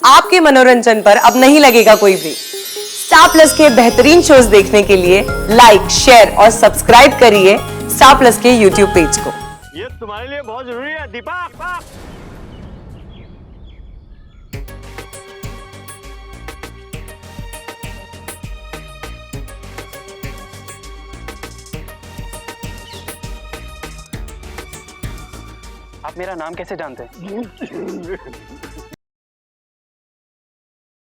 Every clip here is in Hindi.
आपके मनोरंजन पर अब नहीं लगेगा कोई ब्रेक। स्टार प्लस के बेहतरीन शोज देखने के लिए लाइक, शेयर और सब्सक्राइब करिए स्टार प्लस के यूट्यूब पेज को। ये तुम्हारे लिए बहुत जरूरी है दीपक। आप मेरा नाम कैसे जानते हैं?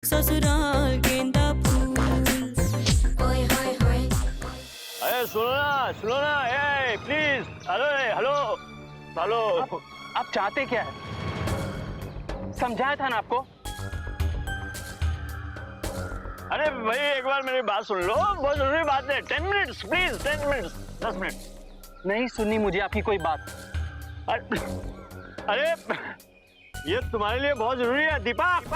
ससुराल गेंदा फूल। ओए होए होए। अरे सुनो ना, ए प्लीज, हेलो। आप चाहते क्या है? समझाया था ना आपको। अरे भाई एक बार मेरी बात सुन लो, बहुत जरूरी बात है। 10 मिनट्स प्लीज, 10 मिनट्स, 10 मिनट। नहीं सुननी मुझे आपकी कोई बात। अरे ये तुम्हारे लिए बहुत जरूरी है दीपक।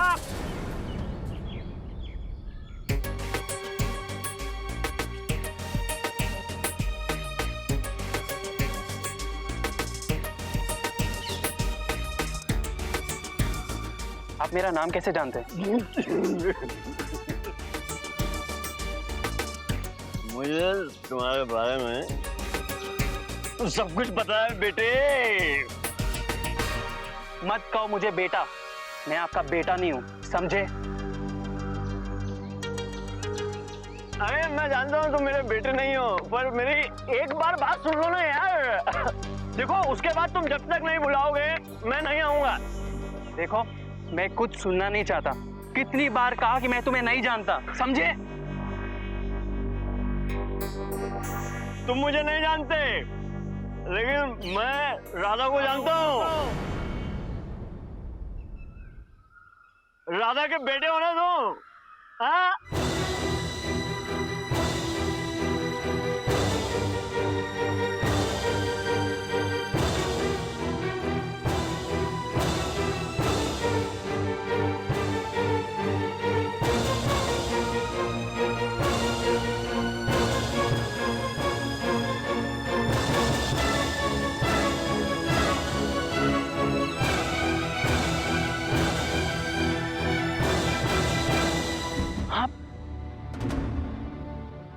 आप मेरा नाम कैसे जानते हैं? मुझे तुम्हारे बारे में सब कुछ पता है बेटे। मत कहो मुझे बेटा, मैं आपका बेटा नहीं हूं, समझे? अरे मैं जानता हूँ तुम मेरे बेटे नहीं हो, पर मेरी एक बार बात सुन लो ना यार। देखो उसके बाद तुम जब तक नहीं बुलाओगे मैं नहीं आऊंगा। देखो मैं कुछ सुनना नहीं चाहता। कितनी बार कहा कि मैं तुम्हें नहीं जानता, समझे? तुम मुझे नहीं जानते, लेकिन मैं राधा को जानता हूँ। राधा के बेटे हो ना तुम? हाँ?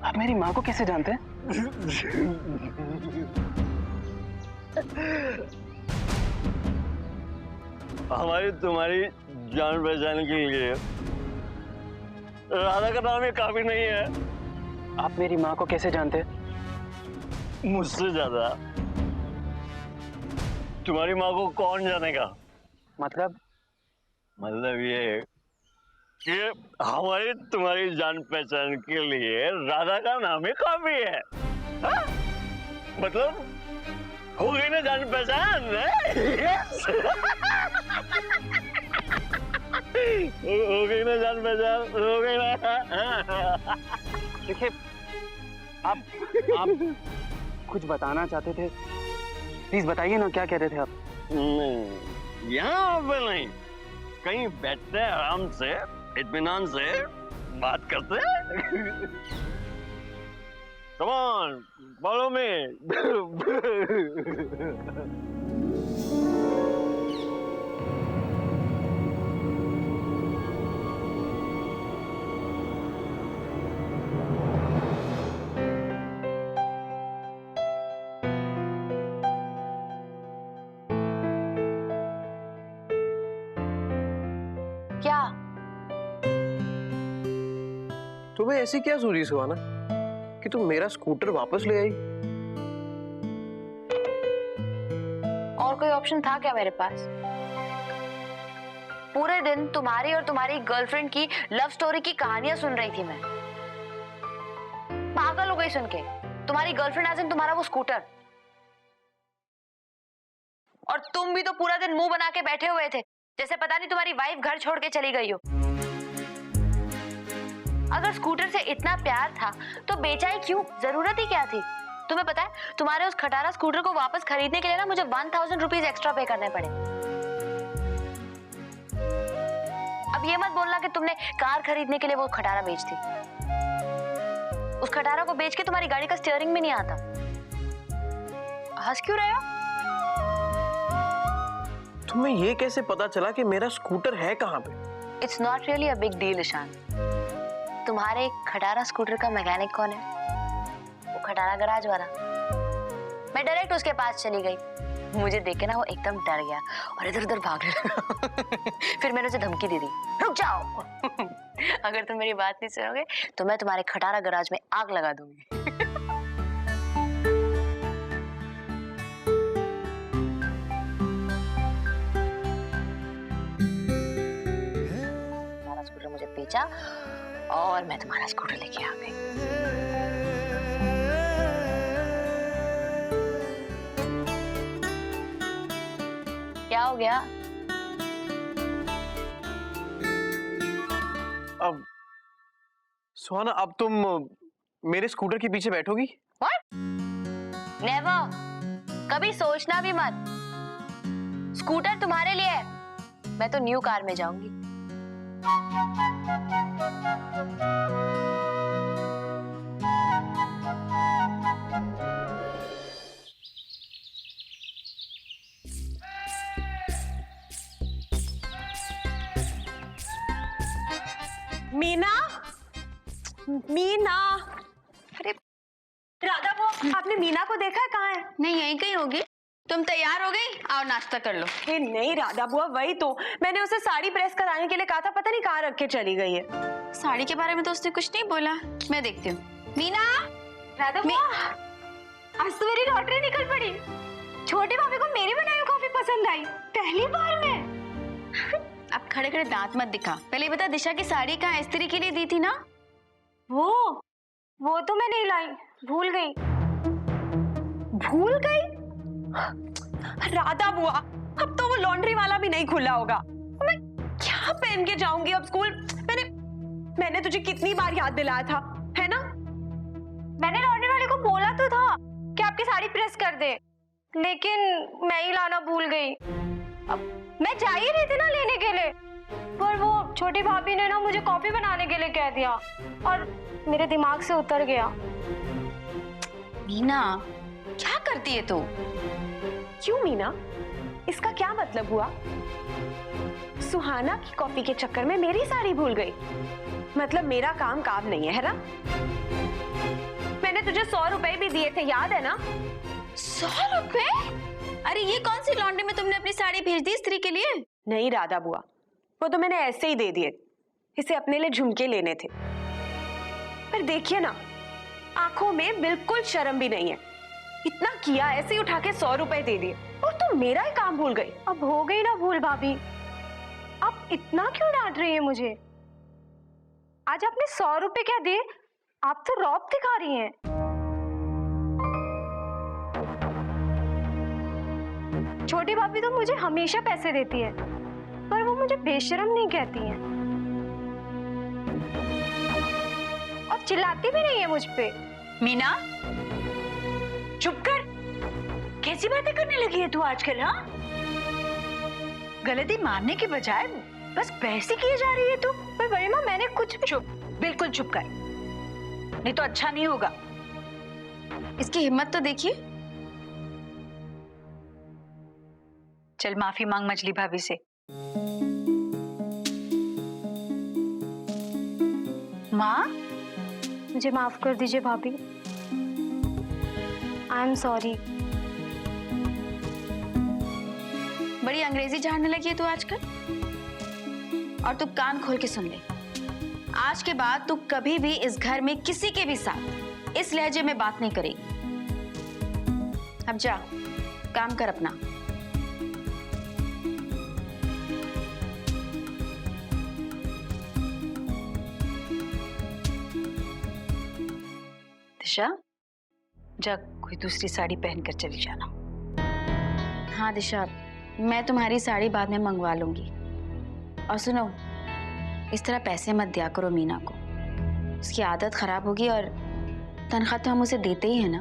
आप मेरी माँ को कैसे जानते हैं? हमारी तुम्हारी जान पहचान के लिए राधा का नाम ये काफी नहीं है। आप मेरी माँ को कैसे जानते हैं? मुझसे ज्यादा तुम्हारी माँ को कौन जानेगा? मतलब ये कि हमारी तुम्हारी जान पहचान के लिए राधा का नाम ही काफी है। हा? मतलब हो गई ना जान पहचान? यस। हो गई ना जान पहचान, हो गई ना। देखिए आप कुछ बताना चाहते थे, प्लीज बताइए ना, क्या कह रहे थे आप? नहीं, यहाँ पे नहीं, कहीं बैठते हैं आराम से, इत्मीनान से बात करते हैं। Come on, follow me. क्या? तुम्हें ऐसी क्या जरूरी हुआ ना कि तुम मेरा स्कूटर वापस ले आई? और कोई ऑप्शन था क्या मेरे पास? पूरे दिन तुम्हारी और तुम्हारी गर्लफ्रेंड की लव स्टोरी की कहानियां सुन रही थी मैं। पागल हो गई सुन के। तुम्हारी गर्लफ्रेंड एज इन तुम्हारा वो स्कूटर। और तुम भी तो पूरा दिन मुंह बना के बैठे हुए थे, जैसे पता नहीं तुम्हारी वाइफ घर छोड़ के चली गई हो। अगर स्कूटर से इतना प्यार था तो बेचा ही क्यों? जरूरत ही क्या थी? तुम्हें पता है तुम्हारे उस खटारा स्कूटर को वापस खरीदने के लिए ना मुझे 1000 रुपीज एक्स्ट्रा पे करने पड़े। अब ये मत बोलना कि तुमने कार खरीदने के लिए वो खटारा बेच दी। उस खटारा को बेच के तुम्हारी गाड़ी का स्टीयरिंग भी नहीं आता। हंस क्यों रहे हो? तुम्हें ये कैसे पता चला कि मेरा स्कूटर है कहाँ पे? It's not really a big deal Ishaan. तुम्हारे खटारा स्कूटर का मैकेनिक कौन है? वो खटारा गराज वाला। मैं डायरेक्ट उसके पास चली गई। मुझे देख के ना वो एकदम डर गया और इधर उधर भागने लगा। फिर मैंने उसे धमकी दे दी, रुक जाओ। अगर तुम मेरी बात नहीं सुनोगे तो मैं तुम्हारे खटारा गराज में आग लगा दूंगी। तुम्हारा स्कूटर मुझे बेचा और मैं तुम्हारा स्कूटर लेके आ गई। क्या हो गया? अब सुहाना, अब तुम मेरे स्कूटर के पीछे बैठोगी? What? Never. कभी सोचना भी मत। स्कूटर तुम्हारे लिए है, मैं तो न्यू कार में जाऊंगी। मीना, मीना, अरे राधा, वो आपने मीना को देखा है? कहाँ है? नहीं, यहीं कहीं होगी। तुम तैयार हो गई? आओ नाश्ता कर लो। हे नहीं राधा बुआ, वही तो मैंने उसे साड़ी प्रेस कराने के लिए कहा था, पता नहीं कहाँ रख के चली गई है। साड़ी के बारे में तो उसने कुछ नहीं बोला। मैं देखती हूँ। मीना, राधा बुआ, आज तो मेरी लॉटरी निकल पड़ी। छोटी भाभी को मेरी बनाई हुई कॉफी पसंद आई, पहली बार में। अब खड़े खड़े दांत मत दिखा। पहले बता, दिशा की साड़ी कहाँ इस्त्री के लिए दी थी ना? वो तो मैं नहीं लाई, भूल गई। भूल गई? राधा बुआ, अब तो वो लॉन्ड्री वाला भी नहीं खुला होगा। मैं क्या पहन के जाऊंगी अब स्कूल? मैंने तुझे कितनी बार याद दिलाया था, है ना? मैंने लॉन्ड्री वाले को बोला तो था कि आपकी साड़ी प्रेस कर दे, लेकिन मैं ही लाना भूल गई। अब मैं जा ही रही थी ना लेने के लिए, पर वो छोटी भाभी ने ना मुझे कॉफी बनाने के लिए कह दिया और मेरे दिमाग से उतर गया। मीना, क्या करती है तू? क्यों मीना? इसका क्या मतलब हुआ? सुहाना की कॉफी के चक्कर में मेरी साड़ी भूल गई, मतलब मेरा काम नहीं है ना? मैंने तुझे 100 रुपए भी दिए थे, याद है ना? 100 रुपए? अरे ये कौन सी लॉन्ड्री में तुमने अपनी साड़ी भेज दी इस्त्री के लिए? नहीं राधा बुआ, वो तो मैंने ऐसे ही दे दिए, इसे अपने लिए झुमके लेने थे। पर देखिए ना, आंखों में बिल्कुल शर्म भी नहीं है। इतना किया, ऐसे ही उठा के 100 रुपए दे दिए और तुम मेरा ही काम भूल गई। अब हो गई ना भूल भाभी, अब इतना क्यों डांट रही है मुझे? आज आपने 100 रुपए क्या दिए? आप तो रौब दिखा रही हैं। छोटी भाभी तो मुझे हमेशा पैसे देती है, पर वो मुझे बेशरम नहीं कहती है और चिल्लाती भी नहीं है मुझ पे। मीना, चुप कर, कैसी बातें करने लगी है तू आजकल? हाँ, गलती मानने के बजाय बस बहसी किए जा रही है तू। पर बड़ी माँ, मैंने कुछ भी... चुप, बिल्कुल चुप कर, नहीं तो अच्छा नहीं होगा। इसकी हिम्मत तो देखिए। चल माफी मांग मछली भाभी से। माँ, मुझे माफ कर दीजिए भाभी, आई एम सॉरी। बड़ी अंग्रेजी झाड़ने लगी है तू आजकल। और तू कान खोल के सुन ले, आज के बाद तू कभी भी इस घर में किसी के भी साथ इस लहजे में बात नहीं करेगी। अब जा, काम कर अपना। दिशा, जा कोई दूसरी साड़ी पहनकर चली जाना। हाँ दिशा, मैं तुम्हारी साड़ी बाद में मंगवा लूंगी। और सुनो, इस तरह पैसे मत दिया करो मीना को, उसकी आदत खराब होगी और तनख्वाह तो हम उसे देते ही है ना।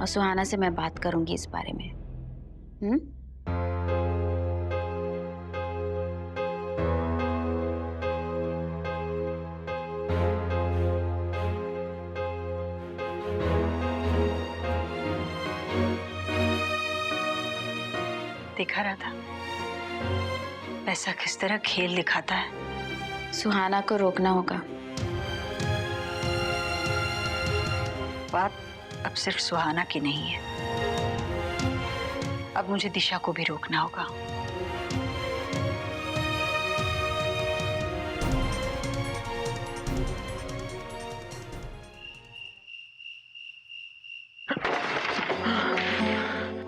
और सुहाना से मैं बात करूंगी इस बारे में। देखा रहा था, वैसा किस तरह खेल दिखाता है। सुहाना को रोकना होगा। बात अब सिर्फ सुहाना की नहीं है, अब मुझे दिशा को भी रोकना होगा।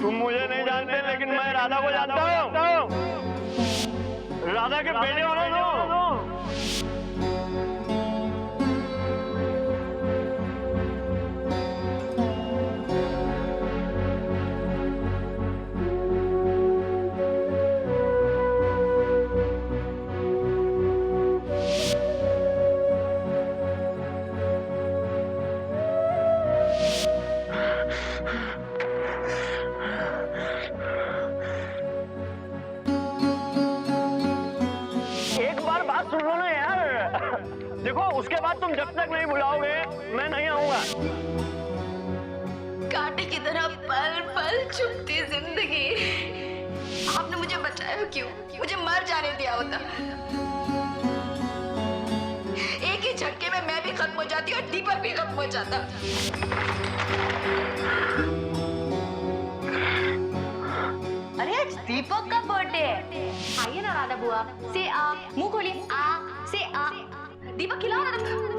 तुम मुझे नहीं जानते लेकिन मैं राधा को जानता हूँ। राधा के बेटे हो ना तुम। एक बार बात सुन लो ना यार। देखो उसके बाद तुम जब तक नहीं बुलाओगे मैं नहीं आऊंगा। कांटे की तरह पल पल चुभती जिंदगी। आपने मुझे बचाया क्यों? मुझे मर जाने दिया होता। एक ही झटके में मैं भी खत्म हो जाती और दीपक भी खत्म हो जाता। अरे आज दीपक का बर्थडे है। आइए ना राधा बुआ। से आ, मुंह खोलिए। आ से आ। दीपक खिलाओ ना तुम।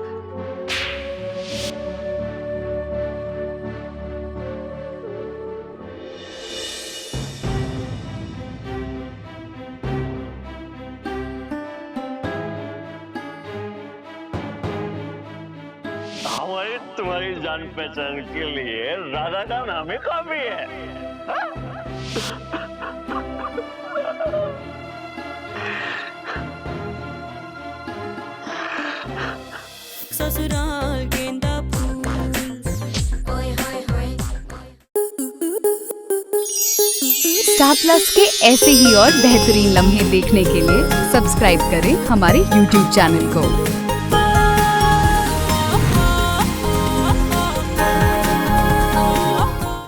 हमारी तुम्हारी जान पहचान के लिए राधा का नाम ही काफी है। ससुराल गेंदा फूल ओए होए होए। स्टार प्लस के ऐसे ही और बेहतरीन लम्हे देखने के लिए सब्सक्राइब करें हमारे YouTube चैनल को।